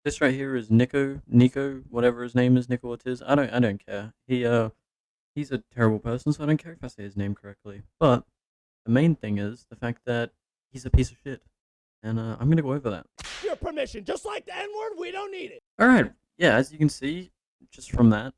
This right here is Nico, whatever his name is, Nico Ortiz. I don't care. He's a terrible person, so I don't care if I say his name correctly. But the main thing is the fact that he's a piece of shit, and I'm gonna go over that. Your permission, just like the N-word, we don't need it. All right, yeah, as you can see, just from that,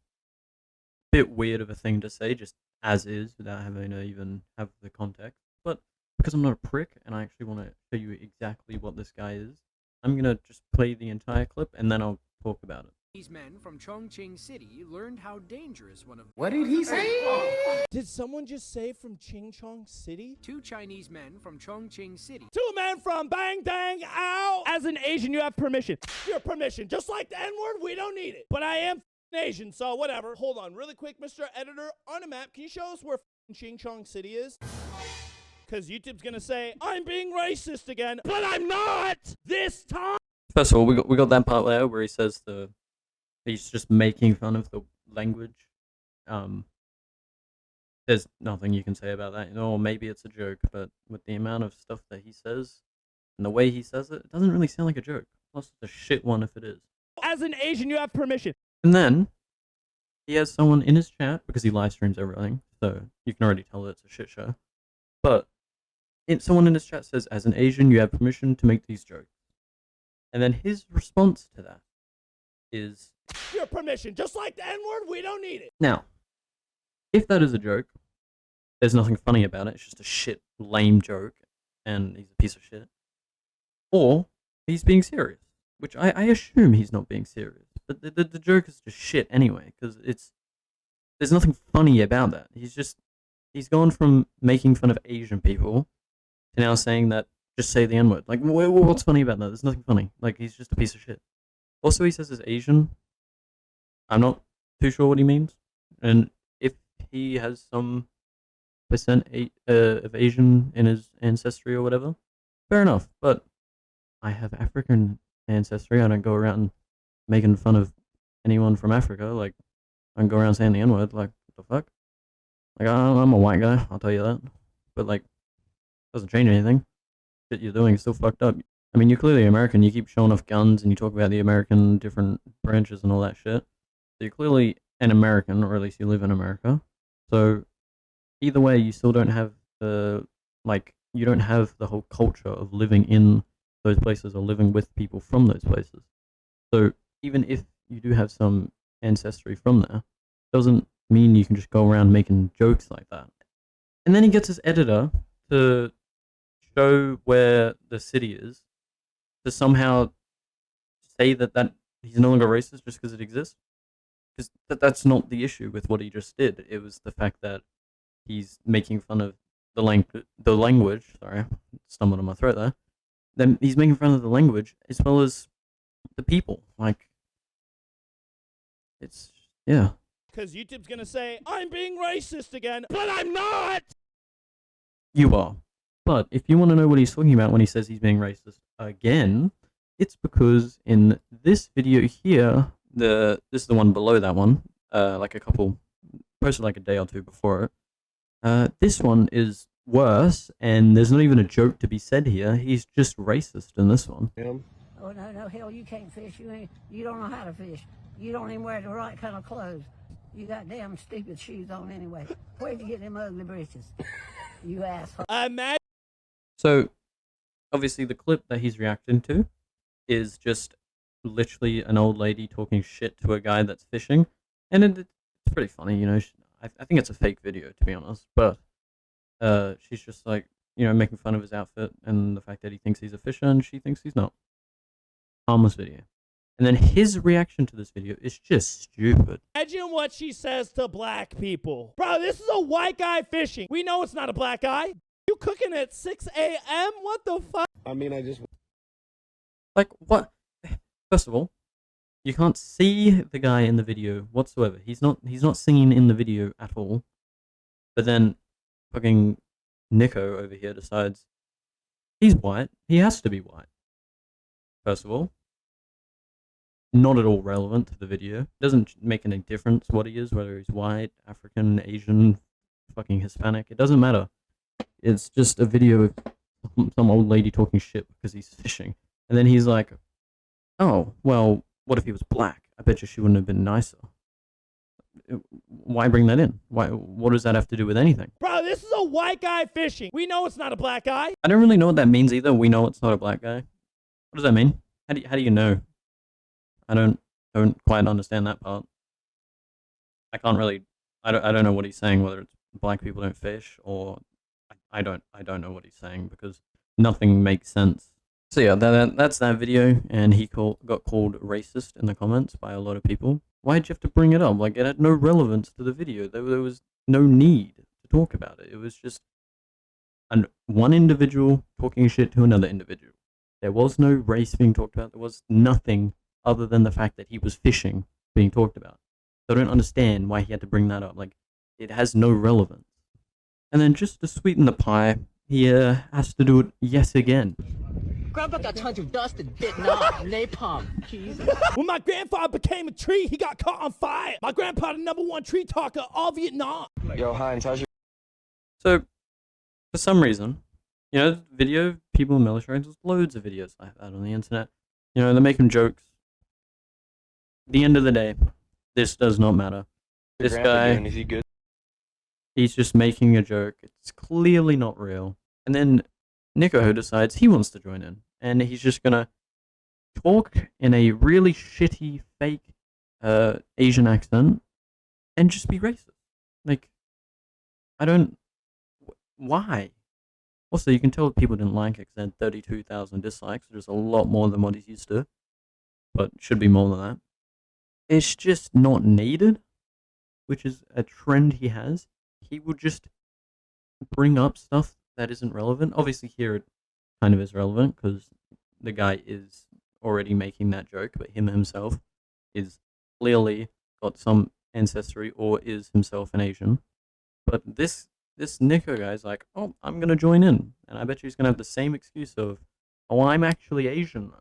bit weird of a thing to say, just as is, without having to even have the context. But because I'm not a prick, and I actually want to show you exactly what this guy is, I'm gonna just play the entire clip, and then I'll talk about it. These men from Chongqing City learned how dangerous one of What did he say? Did someone just say from Ching Chong City? two Chinese men from Chongqing City. Two men from Bang Dang Ow! As an Asian, you have permission. Your permission, just like the N-word, we don't need it. But I am Asian, so whatever. Hold on, really quick, Mr. Editor. On a map, can you show us where Ching Chong City is? Because YouTube's gonna say, I'm being racist again, but I'm not this time! First of all, we got that part there where he says he's just making fun of the language. There's nothing you can say about that. Or maybe it's a joke, but with the amount of stuff that he says and the way he says it, it doesn't really sound like a joke. Plus, it's a shit one if it is. As an Asian, you have permission. And then he has someone in his chat because he live streams everything, so you can already tell that it's a shit show. But someone in his chat says, "As an Asian, you have permission to make these jokes." And then his response to that is, Your permission, just like the N-word, we don't need it. now, if that is a joke, there's nothing funny about it. It's just a shit, lame joke, and he's a piece of shit. Or he's being serious, which I assume he's not being serious. But the joke is just shit anyway, because there's nothing funny about that. He's gone from making fun of Asian people to now saying that just say the N-word. Like, what's funny about that? There's nothing funny. Like, he's just a piece of shit. Also, he says he's Asian. I'm not too sure what he means. And if he has some percent of Asian in his ancestry or whatever, fair enough. But I have African ancestry. I don't go around making fun of anyone from Africa. Like, I can go around saying the N-word. Like, what the fuck? Like, I'm a white guy, I'll tell you that. But, like, doesn't change anything. Shit you're doing is still fucked up. I mean, you're clearly American. You keep showing off guns and you talk about the American different branches and all that shit. So you're clearly an American, or at least you live in America. So either way, you still don't have you don't have the whole culture of living in those places or living with people from those places. So even if you do have some ancestry from there, doesn't mean you can just go around making jokes like that. And then he gets his editor to show where the city is, to somehow say that he's no longer racist just because it exists. Because that's not the issue with what he just did. It was the fact that he's making fun of the language. Sorry, stumbled on my throat there. Then he's making fun of the language as well as the people. Like, it's, yeah. Because YouTube's gonna say, I'm being racist again, but I'm not! You are. But if you want to know what he's talking about when he says he's being racist again, it's because in this video here, this is the one below that one, like a couple, posted like a day or two before it. This one is worse, and there's not even a joke to be said here. He's just racist in this one. Oh, no, hell, you can't fish. You don't know how to fish. You don't even wear the right kind of clothes. You got damn stupid shoes on anyway. Where'd you get them ugly britches? You asshole. Imagine. So, obviously, the clip that he's reacting to is just literally an old lady talking shit to a guy that's fishing, and it's pretty funny, you know. I think it's a fake video, to be honest, but she's just like, you know, making fun of his outfit and the fact that he thinks he's a fisher and she thinks he's not. Harmless video. And then his reaction to this video is just stupid. Imagine what she says to black people. Bro, this is a white guy fishing. We know it's not a black guy. You cooking at 6 a.m.? What the fuck? I mean, I just... Like, what? First of all, you can't see the guy in the video whatsoever. He's not singing in the video at all. But then fucking Nico over here decides he's white. He has to be white. First of all, not at all relevant to the video. Doesn't make any difference what he is, whether he's white, African, Asian, fucking Hispanic. It doesn't matter. It's just a video of some old lady talking shit because he's fishing. And then he's like, Oh, well, what if he was black? I bet you she wouldn't have been nicer. Why bring that in? Why? What does that have to do with anything? Bro, this is a white guy fishing. We know it's not a black guy. I don't really know what that means either. We know it's not a black guy. What does that mean? How do you know? I don't quite understand that part. I can't really. I don't know what he's saying. Whether it's black people don't fish or I don't know what he's saying because nothing makes sense. So yeah, that's that video, and he got called racist in the comments by a lot of people. Why'd you have to bring it up? Like, it had no relevance to the video. There was no need to talk about it. It was just one individual talking shit to another individual. There was no race being talked about. There was nothing other than the fact that he was fishing being talked about. So I don't understand why he had to bring that up. Like, it has no relevance. And then just to sweeten the pie, he has to do it yet again. Grandpa got tons of dust in Vietnam, napalm, Jesus. When my grandfather became a tree, he got caught on fire. My grandpa, the #1 tree talker of all Vietnam. Yo, Heinz, how's your... So, for some reason, you know, video, people in military, there's loads of videos like that on the internet. You know, they're making jokes. At the end of the day, this does not matter. This guy, Is he good? he's just making a joke. It's clearly not real. And then Nico decides he wants to join in. And he's just gonna talk in a really shitty, fake Asian accent and just be racist. Like, I don't... Why? Also, you can tell people didn't like it because they had 32,000 dislikes, which is a lot more than what he's used to. But should be more than that. It's just not needed, which is a trend he has. He will just bring up stuff that isn't relevant. Obviously, here it kind of is relevant because the guy is already making that joke, but him himself is clearly got some ancestry or is himself an Asian. But this Nico guy's like, oh, I'm going to join in. And I bet you he's going to have the same excuse of, oh, I'm actually Asian,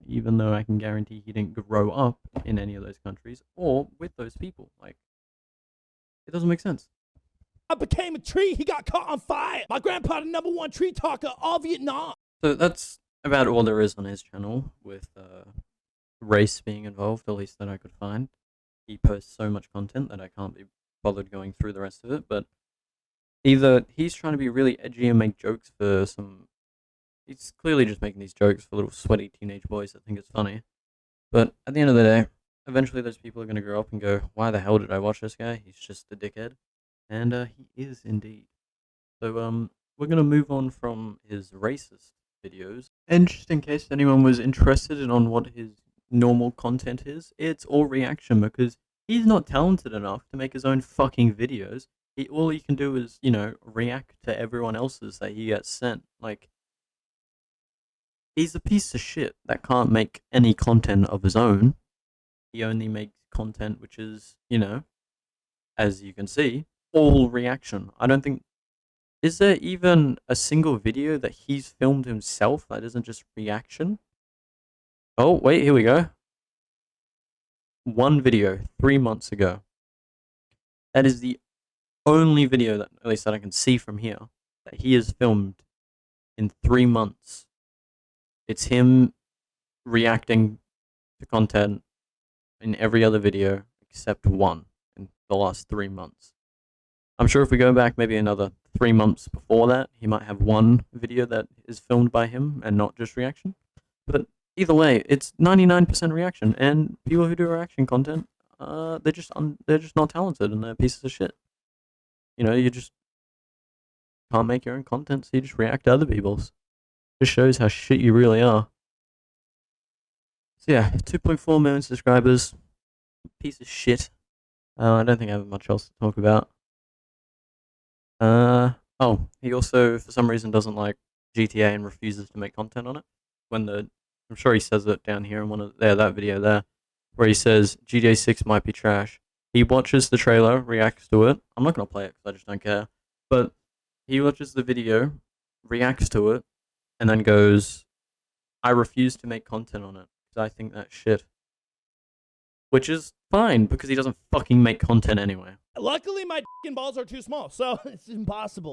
even though I can guarantee he didn't grow up in any of those countries or with those people. Like, it doesn't make sense. I became a tree, he got caught on fire. My grandpa, the #1 tree talker of all Vietnam. So that's about all there is on his channel with race being involved, at least that I could find. He posts so much content that I can't be bothered going through the rest of it, but either he's trying to be really edgy and make jokes for some... He's clearly just making these jokes for little sweaty teenage boys that think it's funny. But at the end of the day, eventually those people are going to grow up and go, why the hell did I watch this guy? He's just a dickhead. And he is indeed. So we're going to move on from his racist videos. And just in case anyone was interested in on what his normal content is, it's all reaction because he's not talented enough to make his own fucking videos. All he can do is, you know, react to everyone else's that he gets sent. Like, he's a piece of shit that can't make any content of his own. He only makes content which is, you know, as you can see, all reaction. I don't think... Is there even a single video that he's filmed himself that isn't just reaction? Oh, wait, here we go. One video, 3 months ago. That is the only video that, at least that I can see from here, that he has filmed in 3 months. It's him reacting to content in every other video except one in the last 3 months. I'm sure if we go back maybe another 3 months before that, he might have one video that is filmed by him and not just reaction. But either way, it's 99% reaction, and people who do reaction content, they're just not talented and they're pieces of shit. You know, you just can't make your own content, so you just react to other people's. Just shows how shit you really are. So yeah, 2.4 million subscribers, piece of shit. I don't think I have much else to talk about. Oh, he also, for some reason, doesn't like GTA and refuses to make content on it. I'm sure he says it down here in one of that video there, where he says GTA 6 might be trash. He watches the trailer, reacts to it. I'm not gonna play it because I just don't care. But he watches the video, reacts to it, and then goes, "I refuse to make content on it because I think that's shit." Which is fine because he doesn't fucking make content anyway. Luckily, my balls are too small, so it's impossible.